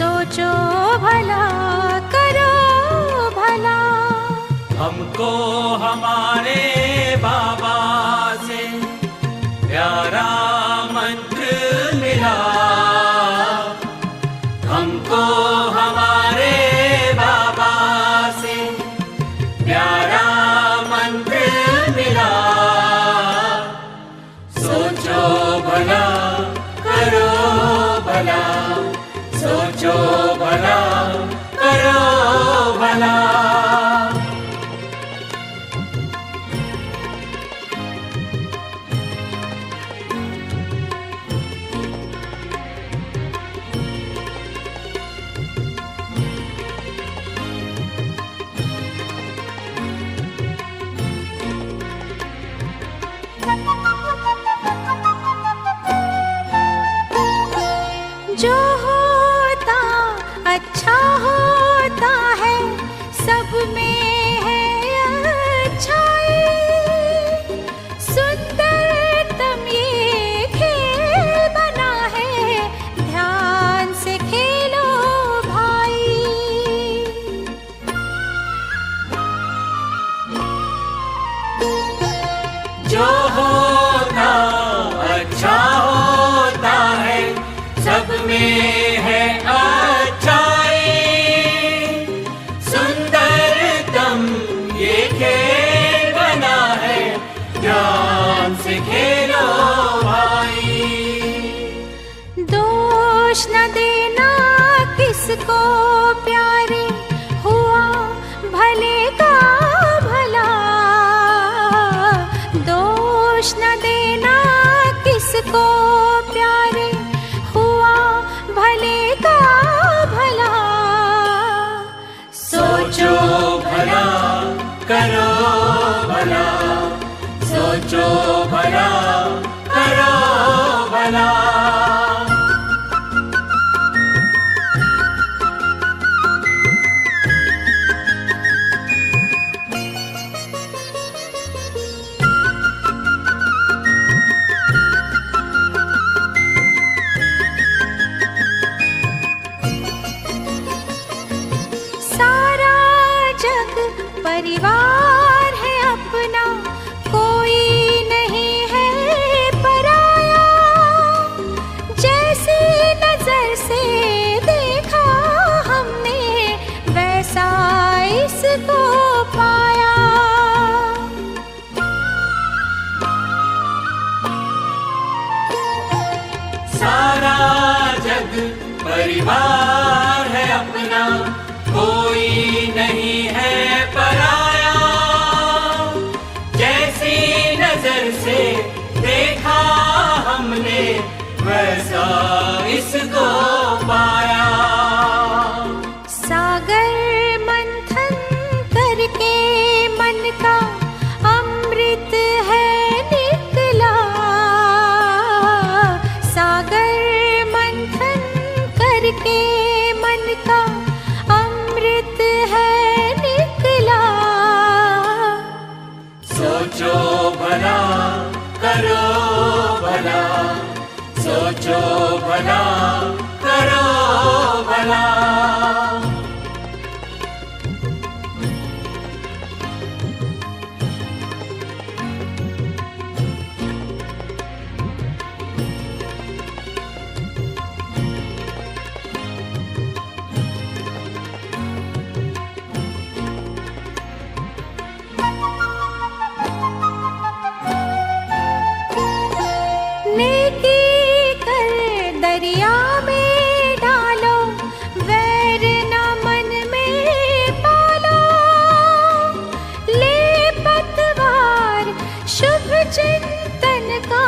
सोचो भला करो भला। हमको हमारे बाबा से प्यारा मंत्र मिला, हमको हमारे बाबा से प्यारा मंत्र मिला। सोचो भला करो भला, सोचो भला करो भला। जो होता अच्छा होता है, सब में है अच्छाई। सुंदरतम ये खेल बना है, ध्यान से खेलो भाई। जो होता अच्छा होता है, सब में है अच्छाई। सुंदरतम ये खेल बना है, ध्यान से खेलो भाई। दोष न देना किसको प्यारे, हुआ भले का भला। दोष न देना किसको प्यारे, हुआ भले का भला। सोचो भला करो भला, सोचो भला करो भला। सारा जग परिवार है अपना, कोई नहीं है पराया। जैसी नजर से देखा हमने, वैसा इसको पाया। सारा जग परिवार है अपना, कोई नहीं है पराया। जैसी नजर से देखा हमने, वैसा इसको पाया। सागर मंथन करके मन का अमृत है निकला। सागर मंथन करके मन का अमृत है निकला। सोचो भला करो भला, सोचो भला करो भला। नेकी कर दरिया में डालो, वैर न मन में पालो। ले पतवार शुभ चिंतन का,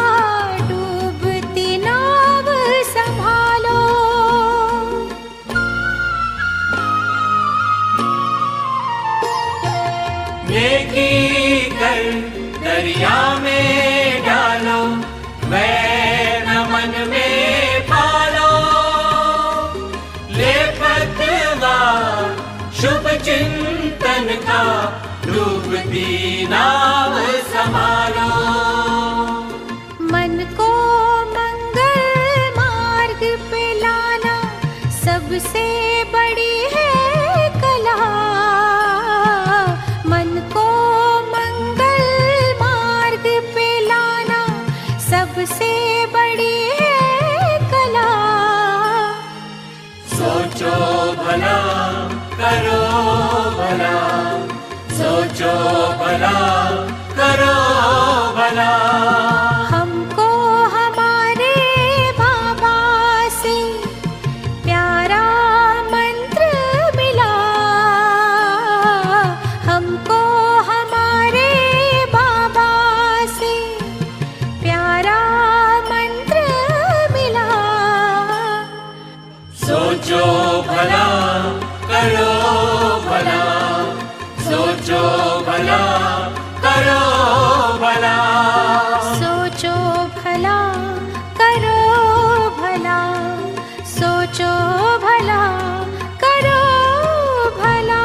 डूबती नाव संभालो। नेकी कर दरिया में डालो, वैर न मन में पालो। ले पतवार शुभ चिंतन का, डूबती नाव संभालो। मन को मंगल मार्ग पे लाना, सब सबसे बड़ी है कला, मन को मंगल मार्ग पे लाना सबसे बड़ी है कला। सोचो भला करो भला, सोचो भला करो भला। हमको हमारे बाबा से प्यारा मंत्र मिला, हमको हमारे बाबा से प्यारा मंत्र मिला। सोचो भला करो भला, सोचो भला करो भला। सोचो भला करो भला, सोचो भला करो भला।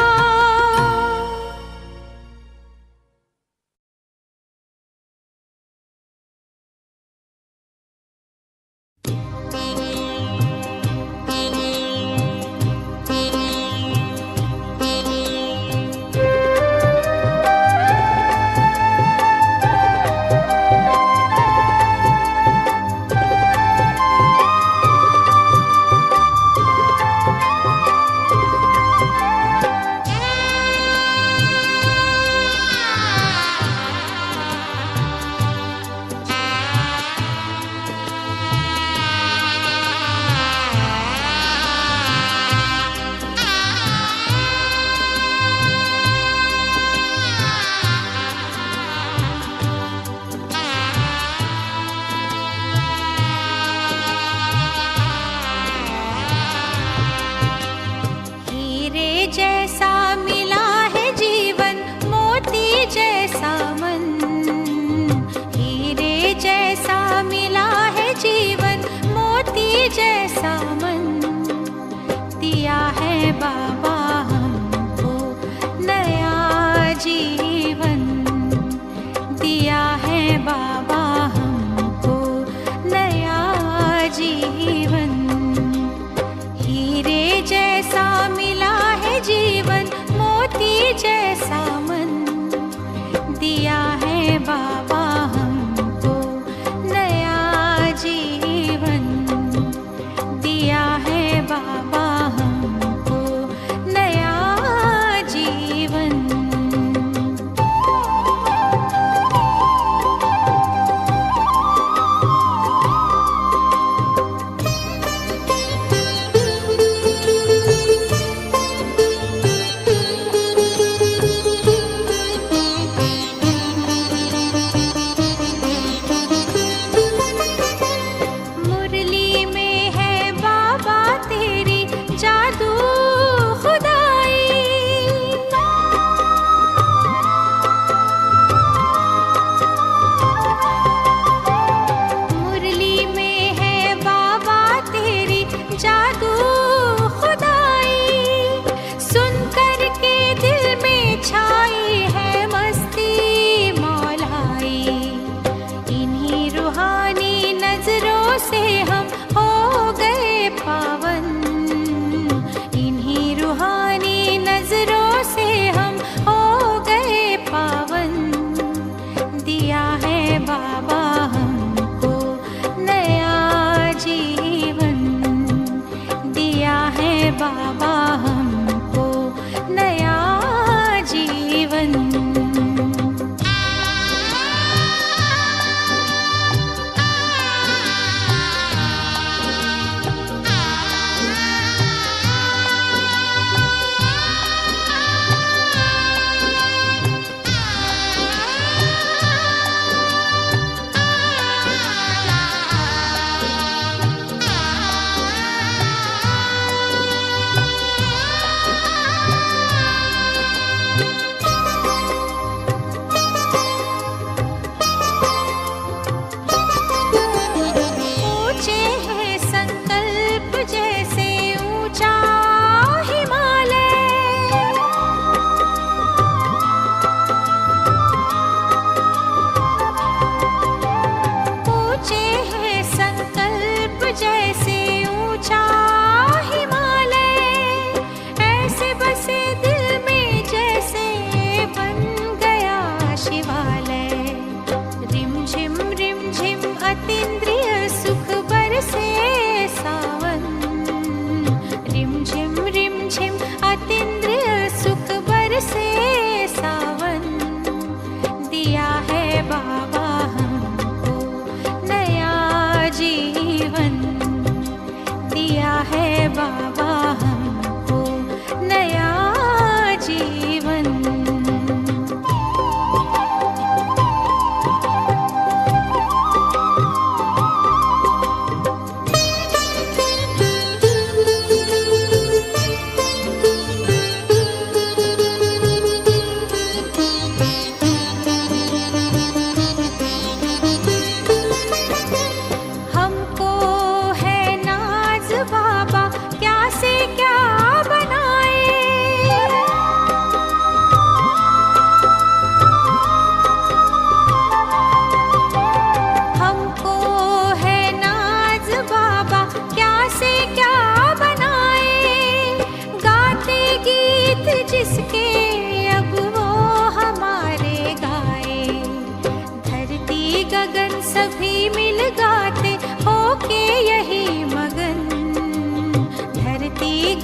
जैसा मिला है जीवन, मोती जैसा मन, हीरे जैसा मिला है जीवन, मोती जैसा मन। दिया है बाबा हमको नया जीवन, दिया है बाबा हमको नया जीवन। हीरे जैसा मिला है जीवन, मोती जैसा मन, दिया है बाबा हमको नया जीवन, दिया है बाबा हमको नया जीवन। से हम हो गए पावन, इन्हीं रूहानी नजरों से हम हो गए पावन। दिया है बाबा हमको नया जीवन, दिया है बाबा हमको नया जीवन।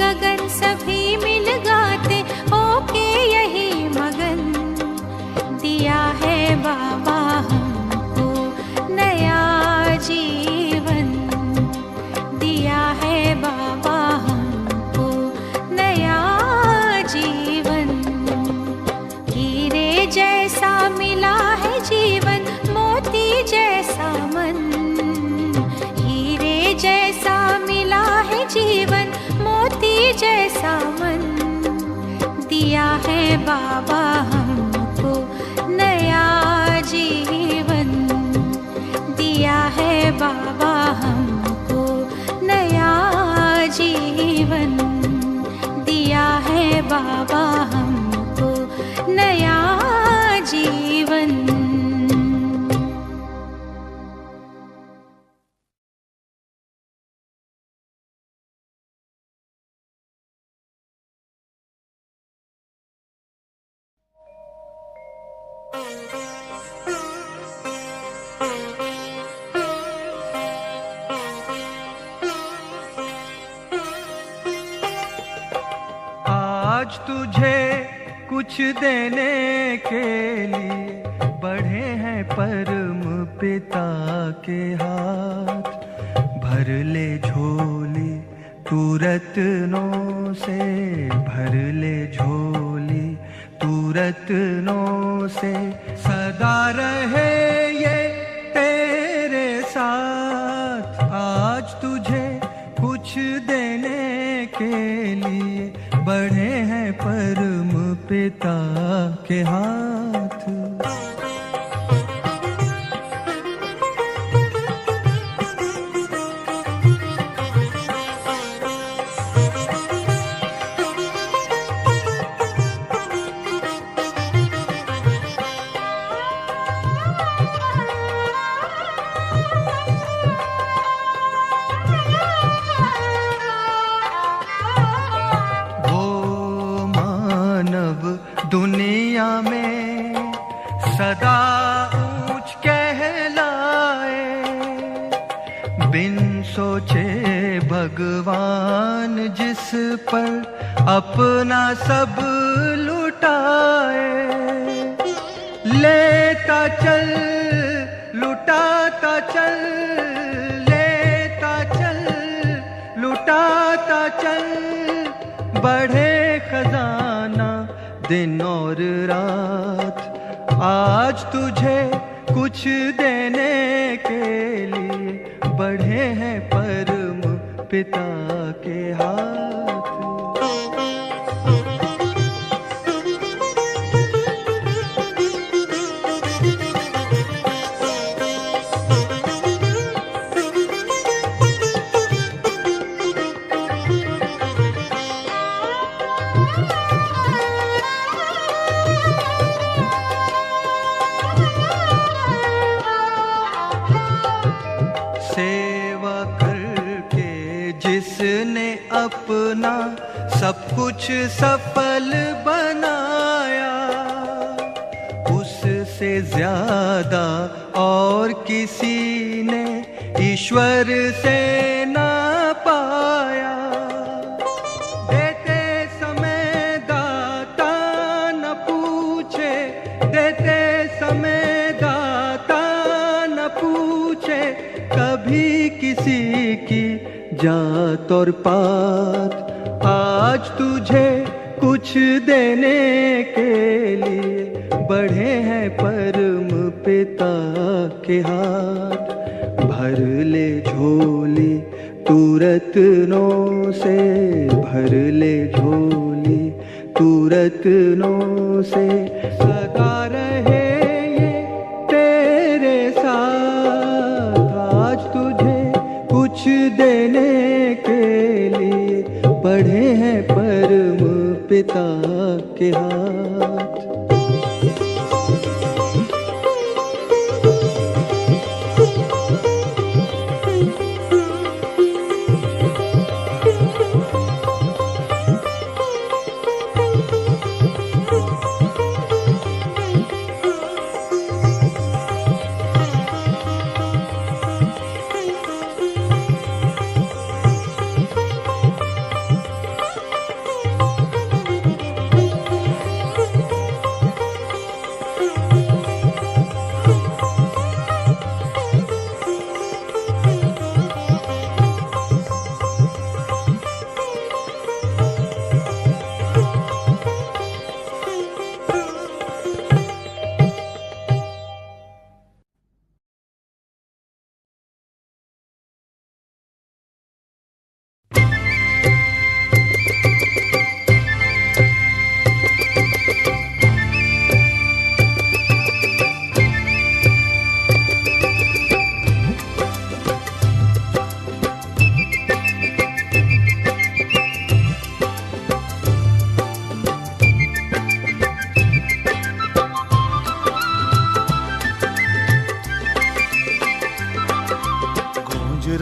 गगन सभी मिल गाते होके यही मगन। दिया है बाबा हमको नया जीवन, दिया है बाबा हमको नया जीवन। हीरे जैसा मिला है जीवन, मोती जैसा मन, हीरे जैसा मिला है जीवन, मोती जैसा मन। दिया है बाबा हमको नया जीवन, दिया है बाबा हमको नया जीवन, दिया है बाबा हमको नया जीवन। आज तुझे कुछ देने के लिए बढ़े हैं परम पिता के हाथ। भर ले झोली तू रत्नों से, भर ले झोली तू रत्नों से। सदा रहे ये तेरे साथ। आज तुझे कुछ देने के लिए बढ़े हैं परम पिता के हाथ। दुनिया में सदा ऊंच कहलाए, बिन सोचे भगवान जिस पर अपना सब लुटाए। लेता चल लुटाता चल, लेता चल लुटाता चल। बढ़े खजाना दिन और रात। आज तुझे कुछ देने के लिए बढ़े हैं परम पिता के हाथ। सेवा करके जिसने अपना सब कुछ सफल बनाया, उससे ज्यादा और किसी ने ईश्वर से ना पाया। देते समय दाता न पूछे, देते समय दाता न पूछे कभी किसी की जात और पात। आज तुझे कुछ देने के लिए बढ़े हैं परम पिता के हाथ। भर ले झोली तू रत्नों से, भर ले झोली तू रत्नों से। सदा रहे ये तेरे साथ। आज तुझे कुछ देने के लिए बढ़े हैं परम पिता के हाथ।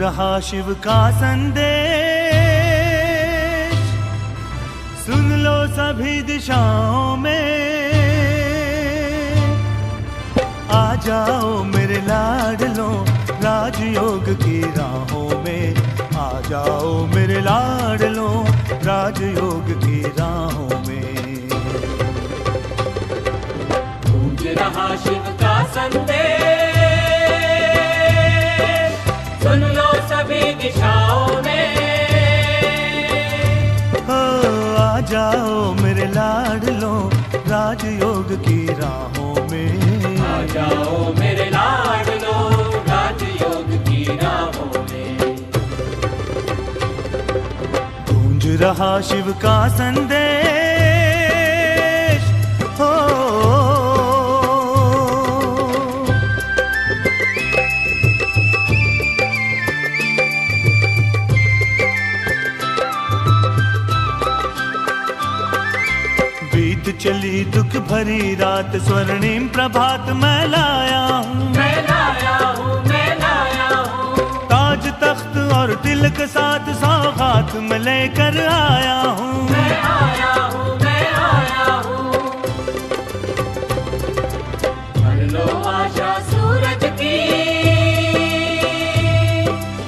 रहा शिव का संदेश, सुन लो सभी दिशाओं में। आ जाओ मेरे लाडलो राजयोग की राहों में, आ जाओ मेरे लाडलो राजयोग की राहों में। गूंज रहा शिव का संदेश, सुन लो सभी दिशाओं में। आ जाओ मेरे लाडलो राजयोग की राहों में, आ जाओ मेरे लाडलो राजयोग की राहों में। गूंज रहा शिव का संदेश, हो बीत चली दुख भरी रात, स्वर्णिम प्रभात मैं लाया हूँ, मैं लाया हूँ, मैं लाया हूँ। ताज तख्त और तिलक साथ सौगात मैं लेकर आया हूँ, मैं आया हूँ, मैं आया हूँ। भर लो आशा सूरज की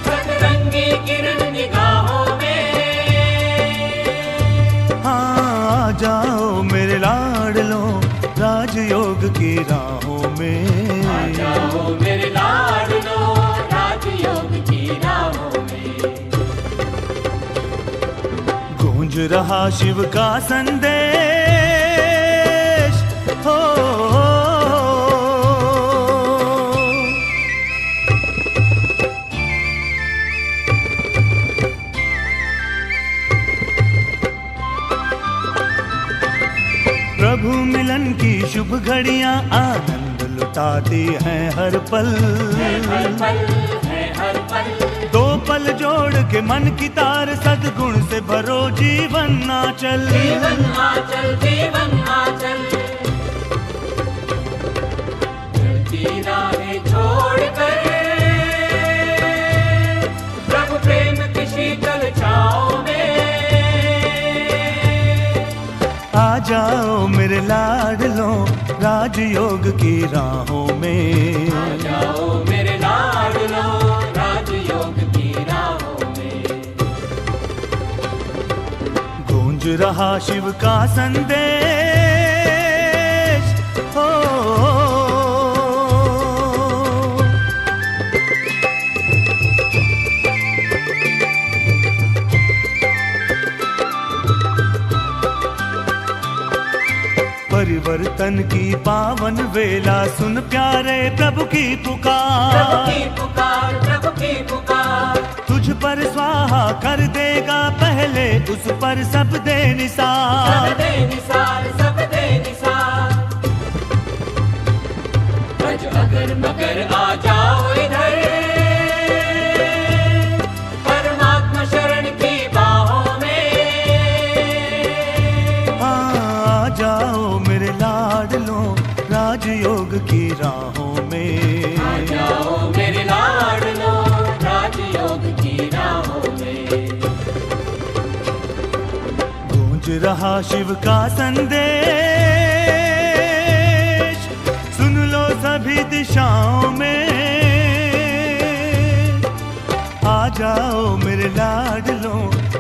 सतरंगी किरण निगाहों में। हाँ आ जाओ मेरे लाडलो राजयोग की राहों में, आ जाओ मेरे लाडलो राजयोग की राहों में। गूंज रहा शिव का संदेश, हो प्रभु मिलन की शुभ घड़ियां आनंद लुटाती हैं हर पल। हर पल है हर पल, दो पल जोड़ के मन की तार, सद्गुण से भरो जीवन आंचल। जीवन आंचल, जीवन आंचल। चलती राहें छोड़कर प्रभु प्रेम की शीतल छाओं में। आ जाओ मेरे लाडलो राजयोग की राहों में, आ जाओ मेरे लाडलो राजयोग की राहों में। गूंज रहा शिव का संदेश, हो परिवर्तन की पावन वेला, सुन प्यारे प्रभु की पुकार। प्रभु की पुकार, प्रभु की पुकार। तुझ पर स्वाहा कर देगा पहले, उस पर सब दे निसार। सब दे निसार, सब दे निसार। बज अगर मगर आ जाओ इधर, परमात्मा शरण की बाहों में। आ जाओ मेरे लाडलो राजयोग की राहों में, आ जाओ मेरे लाडलो राजयोग की राहों में। गूंज रहा शिव का संदेश, सुन लो सभी दिशाओं में। आ जाओ मेरे लाडलो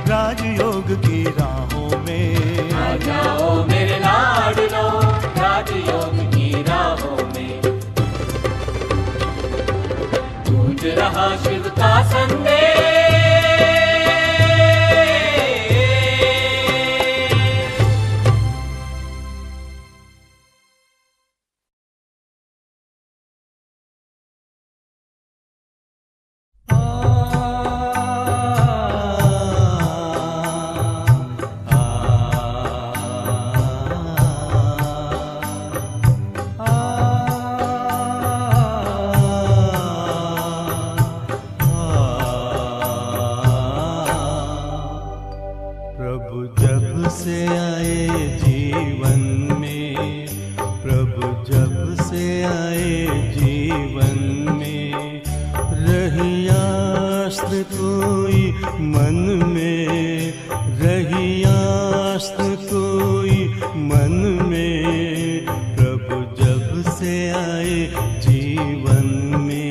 राजयोग की राहों में, आ जाओ मेरे लाडलो राजयोग की राहों में। गूंज रहा शिव का संदेश। आस्थ कोई मन में, रही आस्थ कोई मन में, प्रभु जब से आए जीवन में।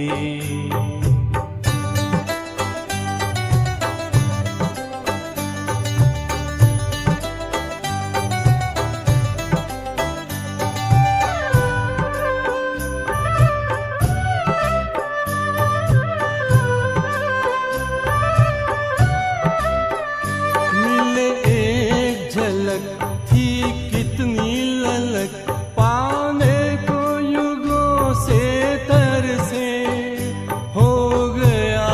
मिले एक झलक थी कितनी ललक, पाने को युगों से तरसे, हो गया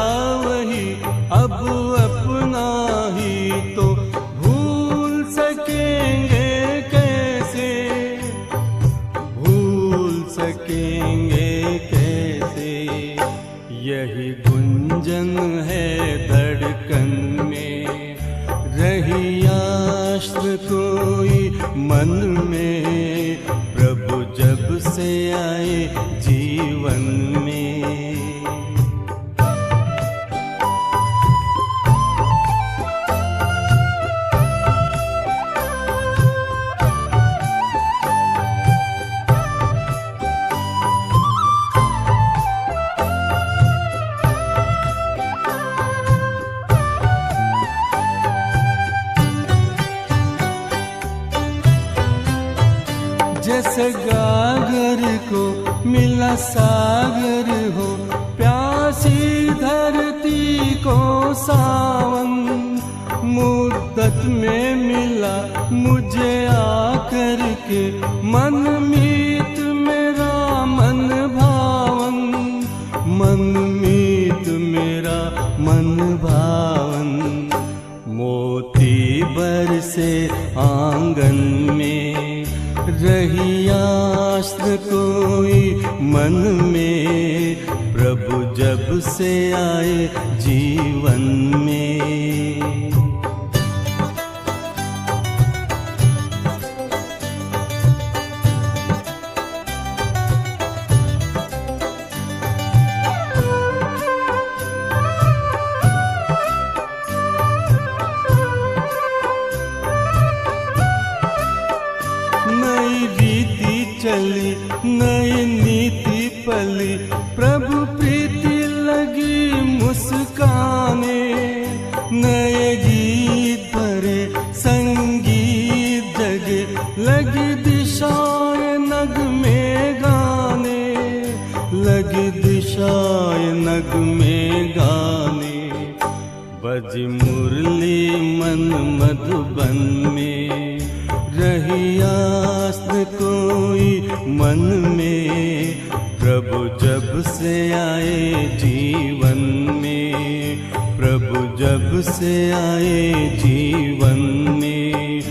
वही अब अपना ही, तो भूल सकेंगे कैसे, भूल सकेंगे कैसे। यही गुंजन है धड़कन में, रही आस्थ कोई मन में, प्रभु जब से आए जीवन में। जैसे गागर को मिला सागर हो, प्यासी धरती को सावन, मुद्दत में मिला मुझे आकर के, मन मीत मेरा मन भावन, मन मीत मेरा मन भावन। मोती बरसे आंगन में, रही आस्थ कोई मन में, प्रभु जब से आए जीवन में। नई रीति चली, नई नीति पली, प्रभु प्रीति लगी मुस्काने, नए गीत भरे संगीत जगे, लगी दिशाएं नग में गाने, लगी दिशाएं नग में गाने। बजी मुरली मन मधुबन में, रही आस्थ कोई मन में, प्रभु जब से आए जीवन में, प्रभु जब से आए जीवन में।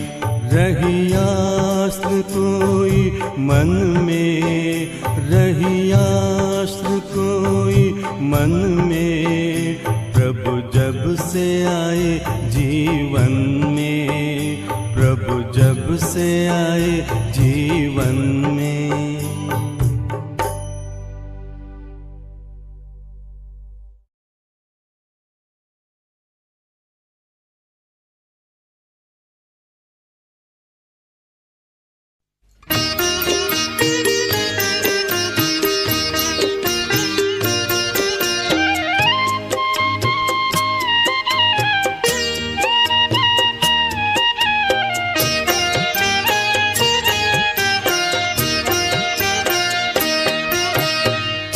रही आस्थ कोई मन में, रही आस्थ कोई मन में, प्रभु जब से आए जीवन में, प्रभु जब से आए जीवन में।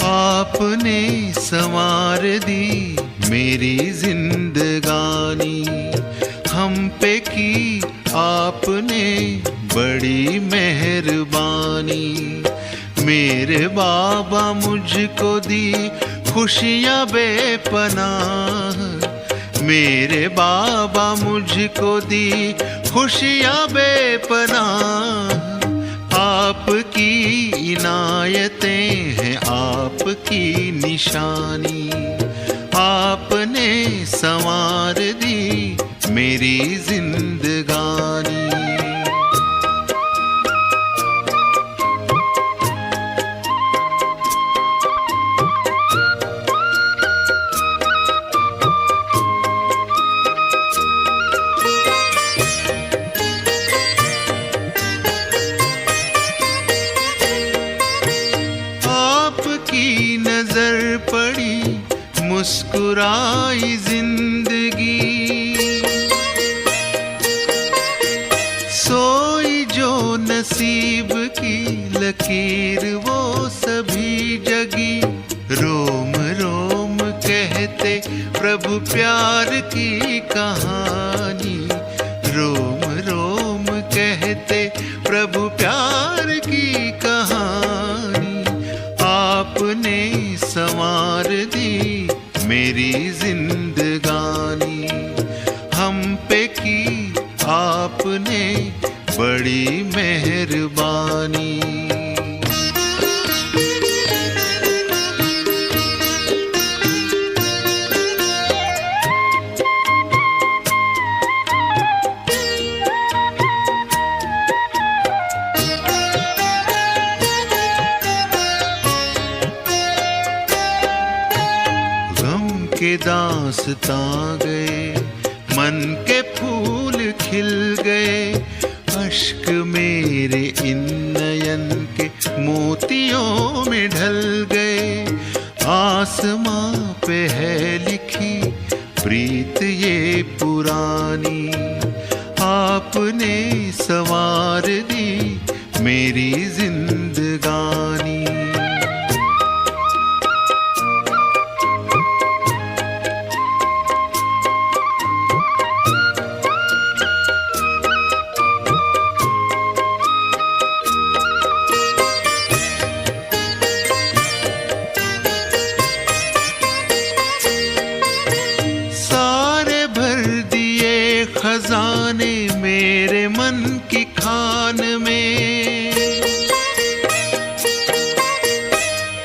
आपने संवार दी मेरी जिंदगानी, हम पे की आपने बड़ी मेहरबानी। मेरे बाबा मुझको दी खुशियाँ बेपनाह, मेरे बाबा मुझको दी खुशियाँ बेपनाह। आपकी इनायतें हैं आपकी निशानी, आपने संवार दी मेरी जिंदगानी। नसीब की लकीर वो सभी जगी। रोम रोम कहते प्रभु प्यार की कहानी, रोम रोम कहते प्रभु प्यार की कहानी। आपने संवार दी मेरी जिंदगानी, हम पे की आपने बड़ी मेहरबानी। के दास्तां गए, मन के फूल खिल गए। अश्क मेरे इन नयन के मोतियों में ढल गए। आसमां पे है लिखी प्रीत ये पुरानी, आपने संवार दी मेरी जिंदगानी। खजाने मेरे मन की खान में,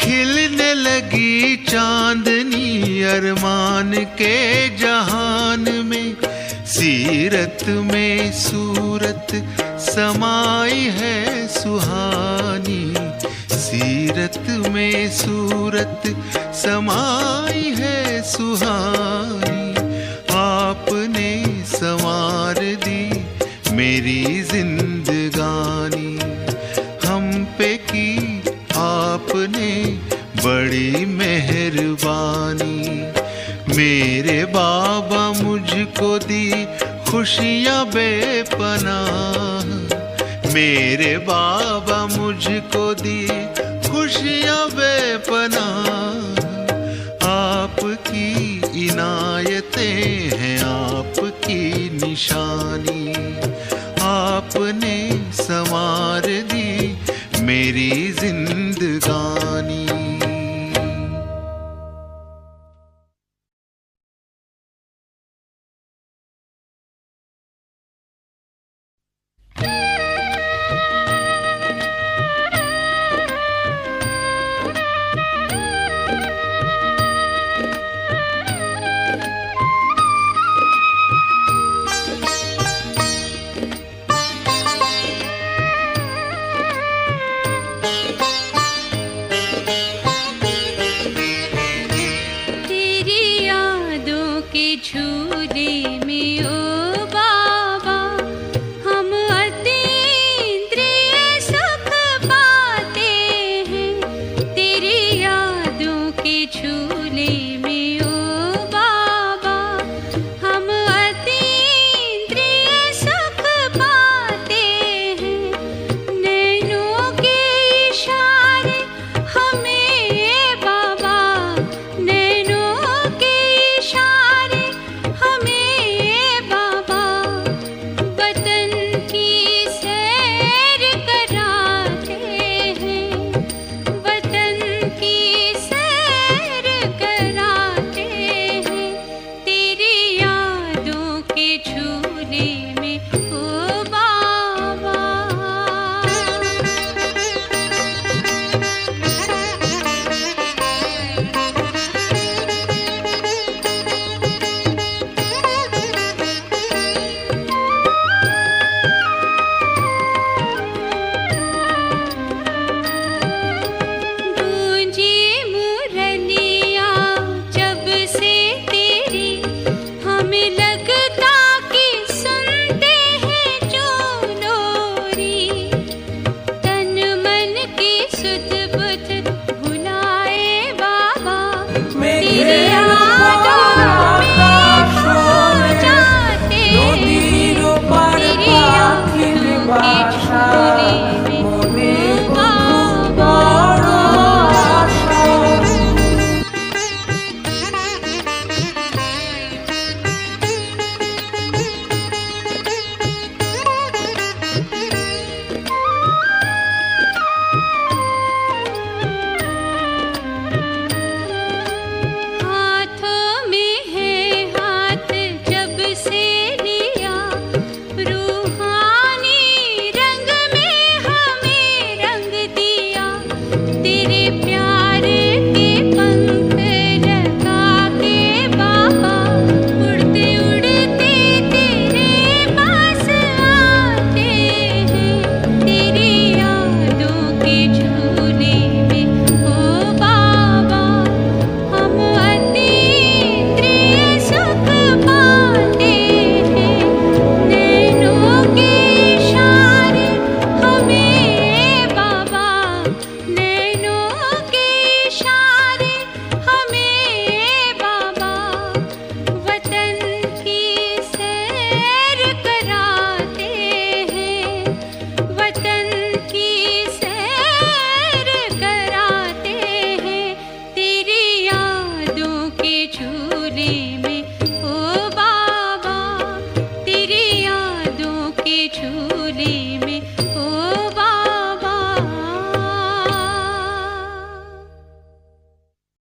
खिलने लगी चांदनी अरमान के जहान में। सीरत में सूरत समाई है सुहानी, सीरत में सूरत समाई है सुहानी। आपने संवार दी मेरी जिंदगानी, हम पे की आपने बड़ी मेहरबानी। मेरे बाबा मुझको दी खुशियाँ बेपनाह, मेरे बाबा मुझको दी खुशियाँ बेपनाह। आपकी इनायतें हैं आपकी निशानी, आपने संवार दी मेरी जिंदगानी। सूली